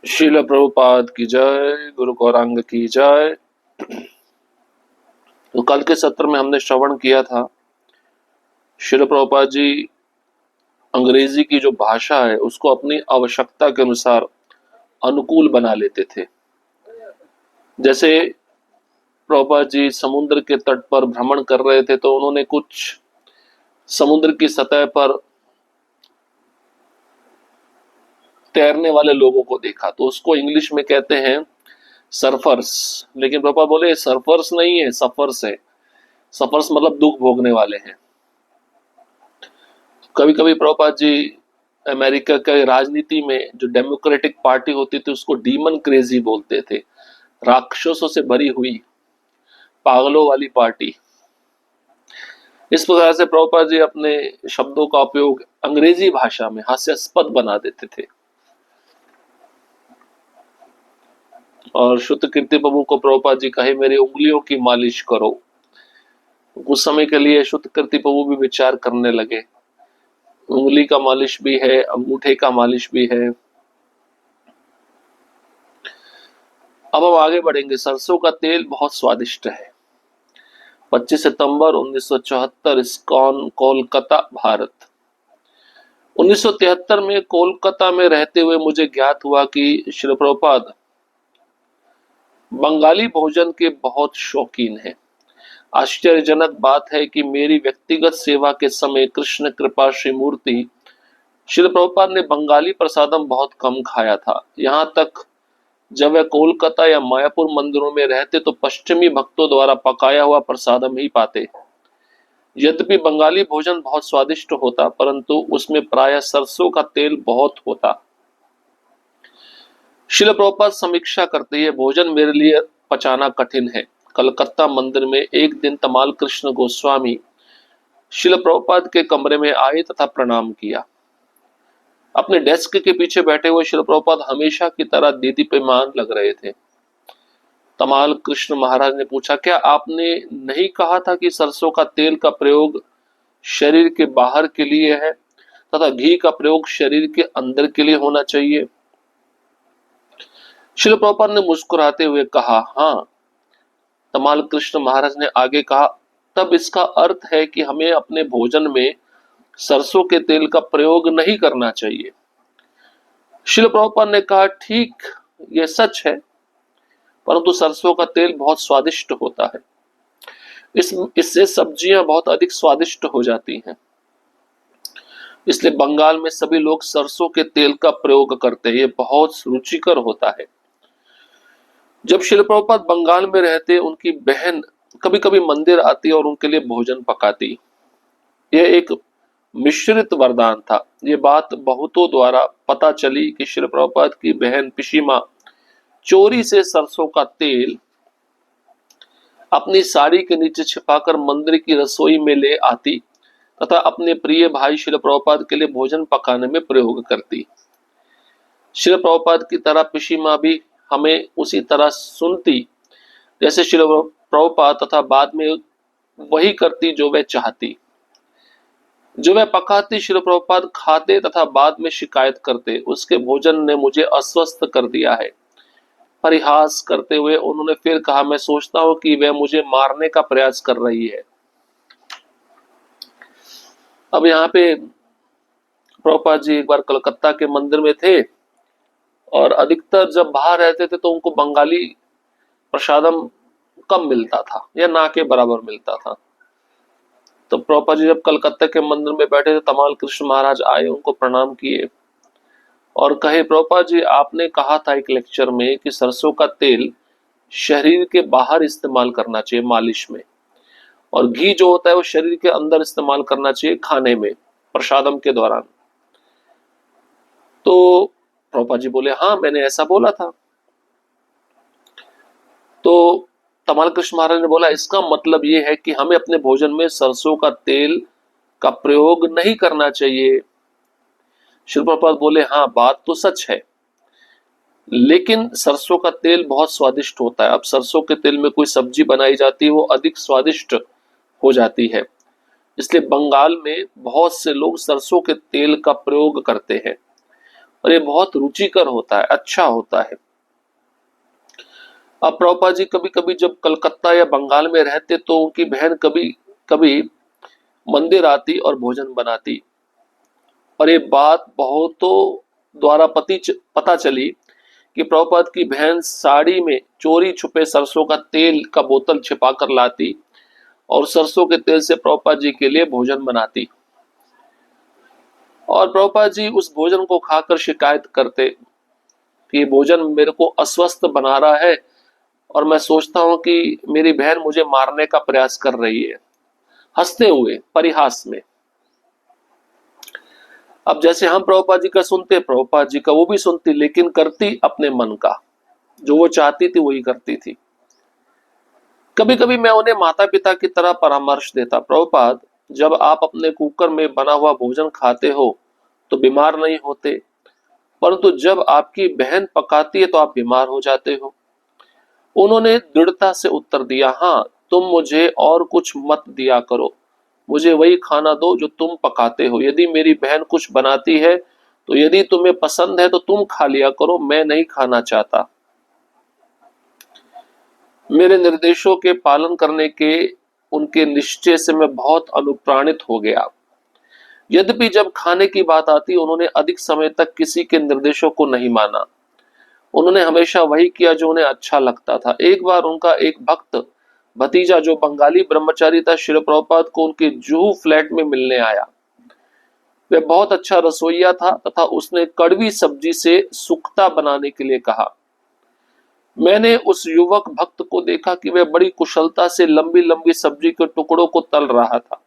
श्रील प्रभुपाद की जय, गुरु गौरांग की जय। तो कल के सत्र में हमने श्रवण किया था, श्रील प्रभुपाद जी अंग्रेजी की जो भाषा है उसको अपनी आवश्यकता के अनुसार अनुकूल बना लेते थे। जैसे प्रभुपाद जी समुद्र के तट पर भ्रमण कर रहे थे तो उन्होंने कुछ समुद्र की सतह पर तैरने वाले लोगों को देखा, तो उसको इंग्लिश में कहते हैं सर्फर्स। लेकिन प्रभुपाद बोले सर्फर्स नहीं है, सफर्स है। सफर्स मतलब दुख भोगने वाले हैं। कभी कभी प्रभुपाद जी अमेरिका के राजनीति में जो डेमोक्रेटिक पार्टी होती थी उसको डीमन क्रेजी बोलते थे, राक्षसों से भरी हुई पागलों वाली पार्टी। इस प्रकार से प्रभुपाद जी अपने शब्दों का उपयोग अंग्रेजी भाषा में हास्यास्पद बना देते थे। और शुद्ध कीर्ति प्रभु को प्रभुपाद जी कहे मेरी उंगलियों की मालिश करो। कुछ समय के लिए शुद्ध कीर्ति प्रभु भी विचार करने लगे, उंगली का मालिश भी है, अंगूठे का मालिश भी है। अब हम आगे बढ़ेंगे। सरसों का तेल बहुत स्वादिष्ट है। 25 सितंबर 1974, इस्कॉन, कोलकाता, भारत। 1973 में कोलकाता में रहते हुए मुझे ज्ञात हुआ कि श्री प्रभुपाद बंगाली भोजन के बहुत शौकीन हैं। आश्चर्यजनक बात है कि मेरी व्यक्तिगत सेवा के समय कृष्ण कृपा श्री मूर्ति श्री प्रभुपाद ने बंगाली प्रसादम बहुत कम खाया था। यहाँ तक जब वह कोलकाता या मायापुर मंदिरों में रहते तो पश्चिमी भक्तों द्वारा पकाया हुआ प्रसादम ही पाते। यद्यपि बंगाली भोजन बहुत स्वादिष्ट होता परंतु उसमें प्रायः सरसों का तेल बहुत होता। श्रील प्रभुपाद समीक्षा करते ये भोजन मेरे लिए पचाना कठिन है। कलकत्ता मंदिर में एक दिन तमाल कृष्ण गोस्वामी श्रील प्रभुपाद के कमरे में आए तथा प्रणाम किया। अपने डेस्क के पीछे बैठे हुए श्रील प्रभुपाद हमेशा की तरह दीदीप्यमान लग रहे थे। तमाल कृष्ण महाराज ने पूछा, क्या आपने नहीं कहा था कि सरसों का तेल का प्रयोग शरीर के बाहर के लिए है तथा घी का प्रयोग शरीर के अंदर के लिए होना चाहिए? श्रील प्रभुपाद ने मुस्कुराते हुए कहा, हाँ। तमाल कृष्ण महाराज ने आगे कहा, तब इसका अर्थ है कि हमें अपने भोजन में सरसों के तेल का प्रयोग नहीं करना चाहिए। श्रील प्रभुपाद ने कहा, ठीक, यह सच है, परंतु सरसों का तेल बहुत स्वादिष्ट होता है। इससे सब्जियां बहुत अधिक स्वादिष्ट हो जाती हैं। इसलिए बंगाल में सभी लोग सरसों के तेल का प्रयोग करते हैं। ये बहुत रुचिकर होता है। जब श्रील प्रभुपाद बंगाल में रहते उनकी बहन कभी कभी मंदिर आती और उनके लिए भोजन पकाती। यह एक मिश्रित वरदान था। ये बात बहुतों द्वारा पता चली कि श्रील प्रभुपाद की बहन पिशीमा चोरी से सरसों का तेल अपनी साड़ी के नीचे छिपाकर मंदिर की रसोई में ले आती तथा अपने प्रिय भाई श्रील प्रभुपाद के लिए भोजन पकाने में प्रयोग करती। श्रील प्रभुपाद की तरह पिशीमा भी हमें उसी तरह सुनती जैसे श्रील प्रभुपाद तथा बाद में वही करती जो वह चाहती। जो वह पकाती श्रील प्रभुपाद खाते तथा बाद में शिकायत करते, उसके भोजन ने मुझे अस्वस्थ कर दिया है। परिहास करते हुए उन्होंने फिर कहा, मैं सोचता हूं कि वह मुझे मारने का प्रयास कर रही है। अब यहाँ पे प्रभुपाद जी एक बार कलकत्ता के मंदिर में थे और अधिकतर जब बाहर रहते थे तो उनको बंगाली प्रसादम कम मिलता था या ना के बराबर मिलता था। तो प्रभुपाद जी जब कलकत्ता के मंदिर में बैठे थे, तमाल कृष्ण महाराज आए, उनको प्रणाम किए और कहे, प्रभुपाद जी आपने कहा था एक लेक्चर में कि सरसों का तेल शरीर के बाहर इस्तेमाल करना चाहिए मालिश में, और घी जो होता है वो शरीर के अंदर इस्तेमाल करना चाहिए खाने में प्रसादम के दौरान। तो प्रभुपाद जी बोले, हाँ मैंने ऐसा बोला था। तो तमाल कृष्ण महाराज ने बोला, इसका मतलब ये है कि हमें अपने भोजन में सरसों का तेल का प्रयोग नहीं करना चाहिए। श्री प्रभुपाद बोले, हाँ बात तो सच है, लेकिन सरसों का तेल बहुत स्वादिष्ट होता है। अब सरसों के तेल में कोई सब्जी बनाई जाती है वो अधिक स्वादिष्ट हो जाती है। इसलिए बंगाल में बहुत से लोग सरसों के तेल का प्रयोग करते हैं और ये बहुत रुचिकर होता है, अच्छा होता है। अब प्रभुपाद जी कभी कभी जब कलकत्ता या बंगाल में रहते तो उनकी बहन कभी कभी मंदिर आती और भोजन बनाती, और ये बात बहुतों द्वारा पता चली कि प्रभुपाद की बहन साड़ी में चोरी छुपे सरसों का तेल का बोतल छिपा कर लाती और सरसों के तेल से प्रभुपाद जी के लिए भोजन बनाती, और प्रभुपाद जी उस भोजन को खाकर शिकायत करते कि ये भोजन मेरे को अस्वस्थ बना रहा है और मैं सोचता हूं कि मेरी बहन मुझे मारने का प्रयास कर रही है, हंसते हुए परिहास में। अब जैसे हम प्रभुपाद जी का सुनते, प्रभुपाद जी का वो भी सुनती, लेकिन करती अपने मन का, जो वो चाहती थी वही करती थी। कभी कभी मैं उन्हें माता पिता की तरह परामर्श देता, प्रभुपाद जब आप अपने कुकर में बना हुआ भोजन खाते हो तो बीमार नहीं होते, परंतु जब आपकी बहन पकाती है तो आप बीमार हो जाते हो। उन्होंने दृढ़ता से उत्तर दिया, हाँ तुम मुझे और कुछ मत दिया करो, मुझे वही खाना दो जो तुम पकाते हो। यदि मेरी बहन कुछ बनाती है तो यदि तुम्हें पसंद है तो तुम खा लिया करो, मैं नहीं खाना चाहता। मेरे निर्देशों के पालन करने के उनके निश्चय से मैं बहुत अनुप्राणित हो गया। यद्यपि जब खाने की बात आती उन्होंने अधिक समय तक किसी के निर्देशों को नहीं माना। उन्होंने हमेशा वही किया जो उन्हें अच्छा लगता था। एक बार उनका एक भक्त भतीजा जो बंगाली ब्रह्मचारी था, श्री प्रभुपाद को उनके जुहू फ्लैट में मिलने आया। वह बहुत अच्छा रसोइया था तथा उसने कड़वी सब्जी से सुख्ता बनाने के लिए कहा। मैंने उस युवक भक्त को देखा कि वह बड़ी कुशलता से लंबी लंबी सब्जी के टुकड़ों को तल रहा था,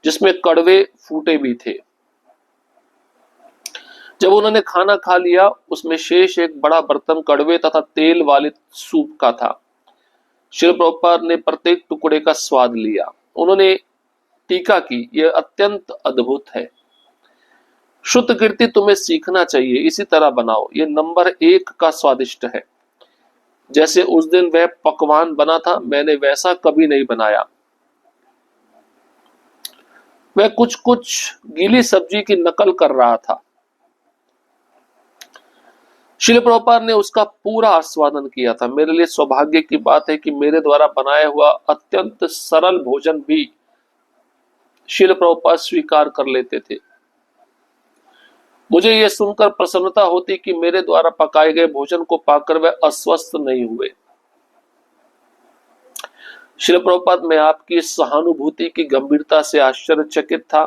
जिसमें कड़वे फूटे भी थे। जब उन्होंने खाना खा लिया, उसमें शेष एक बड़ा बर्तन कड़वे तथा तेल वाले सूप का था। श्री प्रभुपाद ने प्रत्येक टुकड़े का स्वाद लिया। उन्होंने टीका की, यह अत्यंत अद्भुत है, शुद्ध कीर्ति तुम्हें सीखना चाहिए, इसी तरह बनाओ, यह नंबर 1 का स्वादिष्ट है। जैसे उस दिन वह पकवान बना था, मैंने वैसा कभी नहीं बनाया। वह कुछ कुछ गीली सब्जी की नकल कर रहा था। श्री प्रभुपाद ने उसका पूरा आस्वादन किया था। मेरे लिए सौभाग्य की बात है कि मेरे द्वारा बनाया हुआ अत्यंत सरल भोजन भी श्री प्रभुपाद स्वीकार कर लेते थे। मुझे यह सुनकर प्रसन्नता होती कि मेरे द्वारा पकाए गए भोजन को पाकर वह अस्वस्थ नहीं हुए। श्री प्रभुपाद, मैं आपकी सहानुभूति की गंभीरता से आश्चर्यचकित था।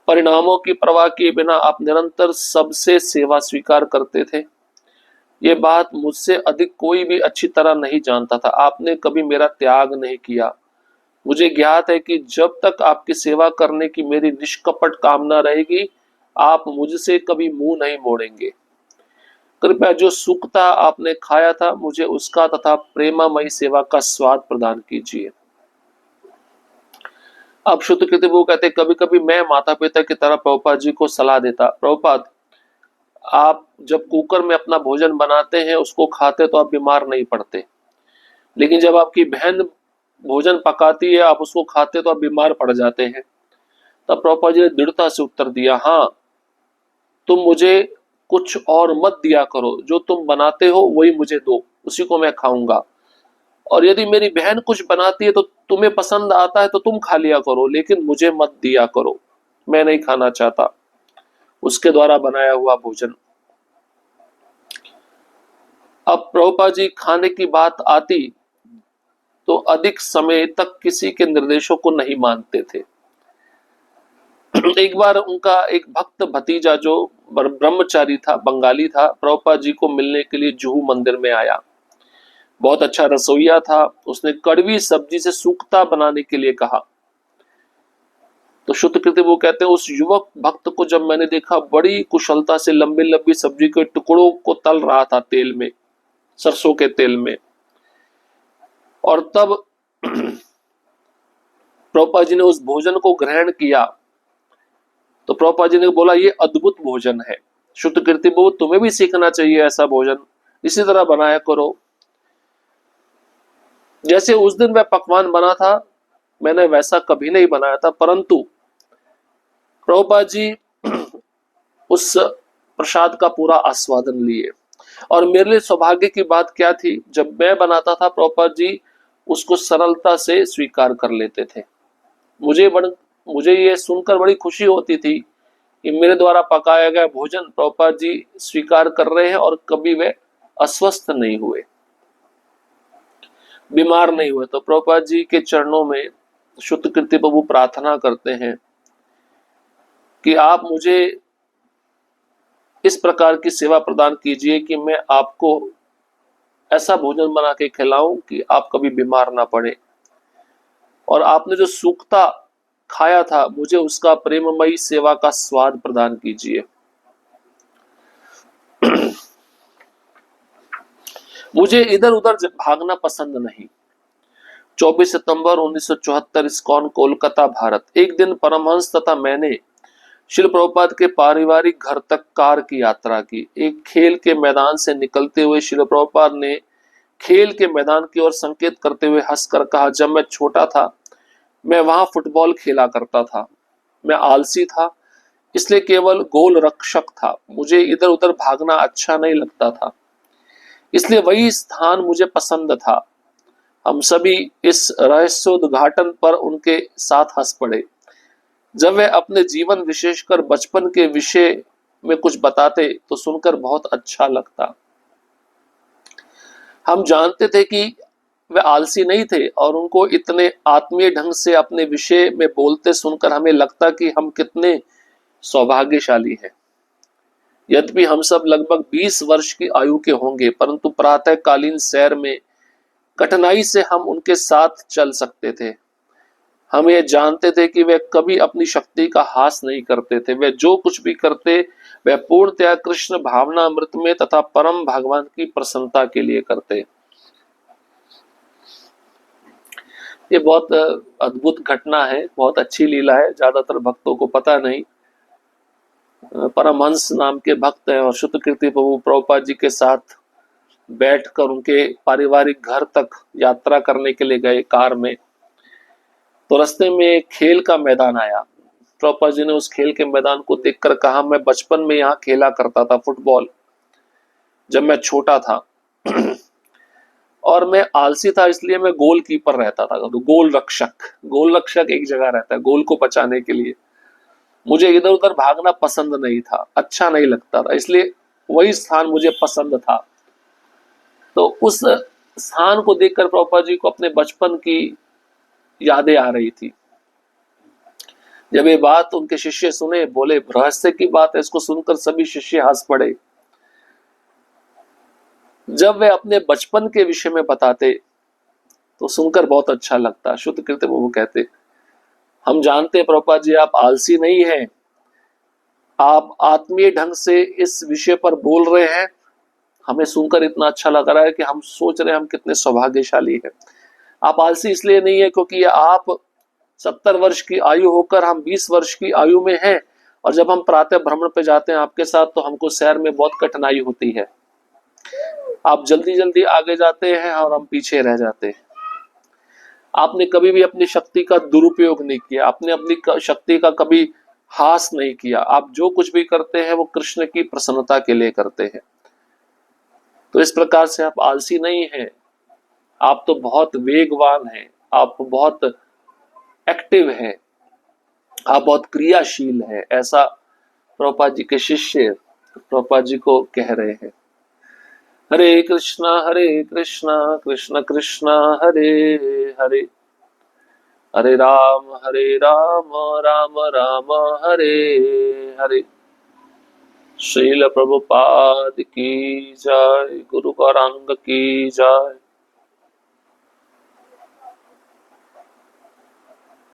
परिणामों की परवाह किए बिना आप निरंतर सबसे सेवा स्वीकार करते थे। ये बात मुझसे अधिक कोई भी अच्छी तरह नहीं जानता था। आपने कभी मेरा त्याग नहीं किया। मुझे ज्ञात है कि जब तक आपकी सेवा करने की मेरी निष्कपट कामना रहेगी, आप मुझसे कभी मुंह नहीं मोड़ेंगे। कृपया जो सुखता आपने खाया था, मुझे उसका तथा प्रेमामयी सेवा का स्वाद प्रदान कीजिए। अब शुद्ध कीर्ति वो कहते, कभी कभी मैं माता पिता की तरह प्रभुपाद जी को सलाह देता, प्रभुपाद आप जब कुकर में अपना भोजन बनाते हैं, उसको खाते तो आप बीमार नहीं पड़ते, लेकिन जब आपकी बहन भोजन पकाती है, आप उसको खाते तो आप बीमार पड़ जाते हैं। तब प्रभुपाद जी ने दृढ़ता से उत्तर दिया, हाँ तुम मुझे कुछ और मत दिया करो, जो तुम बनाते हो वही मुझे दो, उसी को मैं खाऊंगा। और यदि मेरी बहन कुछ बनाती है तो तुम्हें पसंद आता है तो तुम खा लिया करो, लेकिन मुझे मत दिया करो, मैं नहीं खाना चाहता उसके द्वारा बनाया हुआ भोजन। अब प्रभुपाद जी खाने की बात आती तो अधिक समय तक किसी के निर्देशों को नहीं मानते थे। एक बार उनका एक भक्त भतीजा जो ब्रह्मचारी था, बंगाली था, प्रभुपाद जी को मिलने के लिए जुहू मंदिर में आया। बहुत अच्छा रसोइया था। उसने कड़वी सब्जी से सूख्ता बनाने के लिए कहा। तो शुद्ध कीर्ति वो कहते हैं, उस युवक भक्त को जब मैंने देखा, बड़ी कुशलता से लंबी लंबी सब्जी के टुकड़ों को तल रहा था तेल में, सरसों के तेल में। और तब प्रभुपाद जी ने उस भोजन को ग्रहण किया तो प्रभुपाद जी ने बोला, ये अद्भुत भोजन है। शुद्ध कीर्ति वो तुम्हें भी सीखना चाहिए ऐसा भोजन, इसी तरह बनाया करो। जैसे उस दिन वह पकवान बना था, मैंने वैसा कभी नहीं बनाया था, परंतु प्रभुपाद जी उस प्रसाद का पूरा आस्वादन लिए। और मेरे लिए सौभाग्य की बात क्या थी, जब मैं बनाता था प्रभुपाद जी उसको सरलता से स्वीकार कर लेते थे। मुझे ये सुनकर बड़ी खुशी होती थी कि मेरे द्वारा पकाया गया भोजन प्रभुपाद जी स्वीकार कर रहे हैं और कभी वे अस्वस्थ नहीं हुए, बीमार नहीं हुए। तो प्रभुपाद जी के चरणों में शुद्ध कीर्ति प्रभु प्रार्थना करते हैं कि आप मुझे इस प्रकार की सेवा प्रदान कीजिए कि मैं आपको ऐसा भोजन बना के खिलाऊं कि आप कभी बीमार ना पड़े, और आपने जो सूखता खाया था मुझे उसका प्रेममयी सेवा का स्वाद प्रदान कीजिए। मुझे इधर उधर भागना पसंद नहीं। 24 सितंबर 1974, इस्कॉन, कोलकाता, भारत। एक दिन परमहंस तथा मैंने श्रील प्रभुपाद के पारिवारिक घर तक कार की यात्रा की। एक खेल के मैदान से निकलते हुए श्रील प्रभुपाद ने खेल के मैदान की ओर संकेत करते हुए हंसकर कहा, जब मैं छोटा था मैं वहां फुटबॉल खेला करता था। मैं आलसी था, इसलिए केवल गोल रक्षक था। मुझे इधर उधर भागना अच्छा नहीं लगता था, इसलिए वही स्थान मुझे पसंद था। हम सभी इस रहस्योद्घाटन पर उनके साथ हंस पड़े। जब वे अपने जीवन विशेषकर बचपन के विषय में कुछ बताते तो सुनकर बहुत अच्छा लगता। हम जानते थे कि वे आलसी नहीं थे और उनको इतने आत्मीय ढंग से अपने विषय में बोलते सुनकर हमें लगता कि हम कितने सौभाग्यशाली हैं। यद्यपि हम सब लगभग 20 वर्ष की आयु के होंगे, परंतु प्रातःकालीन सैर में कठिनाई से हम उनके साथ चल सकते थे। हम ये जानते थे कि वे कभी अपनी शक्ति का हास नहीं करते थे। वे जो कुछ भी करते वे पूर्णतया कृष्ण भावना अमृत में तथा परम भगवान की प्रसन्नता के लिए करते। ये बहुत अद्भुत घटना है, बहुत अच्छी लीला है, ज्यादातर भक्तों को पता नहीं। परमहंस नाम के भक्त हैं और शुद्ध कीर्ति प्रभु प्रभुपाद जी के साथ बैठकर उनके पारिवारिक घर तक यात्रा करने के लिए गए कार में। तो रास्ते में एक खेल का मैदान आया। प्रभुपाद जी ने उस खेल के मैदान को देखकर कहा, मैं बचपन में यहाँ खेला करता था फुटबॉल, जब मैं छोटा था और मैं आलसी था, इसलिए मैं गोल कीपर रहता था। तो गोल रक्षक एक जगह रहता है गोल को बचाने के लिए। मुझे इधर उधर भागना पसंद नहीं था, अच्छा नहीं लगता था, इसलिए वही स्थान मुझे पसंद था। तो उस स्थान को देखकर प्रभुपाद जी को अपने बचपन की यादें आ रही थी। जब ये बात उनके शिष्य सुने, बोले रहस्य की बात है। इसको सुनकर सभी शिष्य हंस पड़े। जब वे अपने बचपन के विषय में बताते तो सुनकर बहुत अच्छा लगता। शुद्ध कीर्ति प्रभु कहते, हम जानते हैं प्रभुपाद जी आप आलसी नहीं हैं, आप आत्मीय ढंग से इस विषय पर बोल रहे हैं। हमें सुनकर इतना अच्छा लग रहा है कि हम सोच रहे हैं हम कितने सौभाग्यशाली हैं। आप आलसी इसलिए नहीं है क्योंकि आप 70 वर्ष की आयु होकर हम 20 वर्ष की आयु में हैं, और जब हम प्रातः भ्रमण पे जाते हैं आपके साथ तो हमको सैर में बहुत कठिनाई होती है। आप जल्दी जल्दी आगे जाते हैं और हम पीछे रह जाते हैं। आपने कभी भी अपनी शक्ति का दुरुपयोग नहीं किया, आपने अपनी शक्ति का कभी हास नहीं किया। आप जो कुछ भी करते हैं वो कृष्ण की प्रसन्नता के लिए करते हैं। तो इस प्रकार से आप आलसी नहीं हैं, आप तो बहुत वेगवान हैं, आप बहुत एक्टिव हैं, आप बहुत क्रियाशील हैं। ऐसा प्रभुपाद जी के शिष्य प्रभुपाद जी को कह रहे हैं। हरे कृष्णा कृष्ण कृष्ण हरे हरे, हरे राम राम राम हरे हरे। श्रील प्रभुपाद की जय, गुरु गौरांग की जय।